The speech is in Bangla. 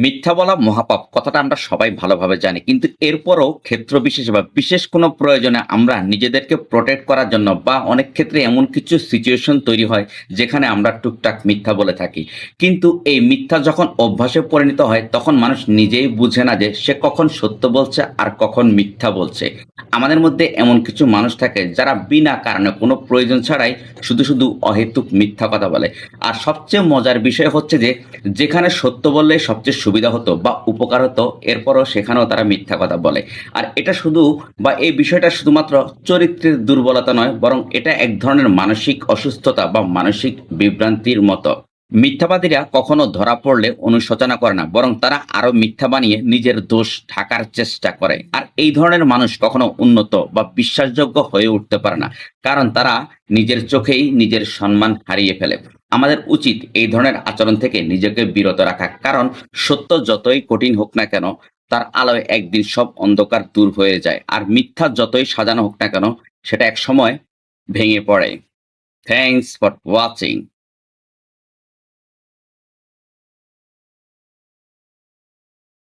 মিথ্যা বলা মহাপাপ কথাটা আমরা সবাই ভালোভাবে জানি। কিন্তু এরপরও ক্ষেত্র বিশেষে বা বিশেষ কোনো প্রয়োজনে আমরা নিজেদেরকে প্রোটেক্ট করার জন্য বা অনেক ক্ষেত্রে এমন কিছু সিচুয়েশন তৈরি হয় যেখানে আমরা টুকটাক মিথ্যা বলে থাকি। কিন্তু এই মিথ্যা যখন অভ্যাসে পরিণত হয় তখন মানুষ নিজেই বুঝে না যে সে কখন সত্য বলছে আর কখন মিথ্যা বলছে। আমাদের মধ্যে এমন কিছু মানুষ থাকে যারা বিনা কারণে কোনো প্রয়োজন ছাড়াই শুধু অহেতুক মিথ্যা কথা বলে। আর সবচেয়ে মজার বিষয় হচ্ছে যে যেখানে সত্য বললে সবচেয়ে সুবিধা হতো বা উপকার হতো, এরপরও সেখানেও তারা মিথ্যা কথা বলে। আর এটা শুধু বা এই বিষয়টা শুধুমাত্র চরিত্রের দুর্বলতা নয়, বরং এটা এক ধরনের মানসিক অসুস্থতা বা মানসিক বিভ্রান্তির মতো। মিথ্যাবাদীরা কখনো ধরা পড়লে অনুশোচনা করে না, বরং তারা আরো মিথ্যা বানিয়ে নিজের দোষ ঢাকার চেষ্টা করে। আর এই ধরনের মানুষ কখনো উন্নত বা বিশ্বাসযোগ্য হয়ে উঠতে পারে না, কারণ তারা নিজের চোখেই নিজের সম্মান হারিয়ে ফেলে। আমাদের উচিত এই ধরনের আচরণ থেকে নিজেকে বিরত রাখা, কারণ সত্য যতই কঠিন হোক না কেন তার আলোয় একদিন সব অন্ধকার দূর হয়ে যায়, আর মিথ্যা যতই সাজানো হোক না কেন সেটা এক সময় ভেঙে পড়ে। Thanks for watching.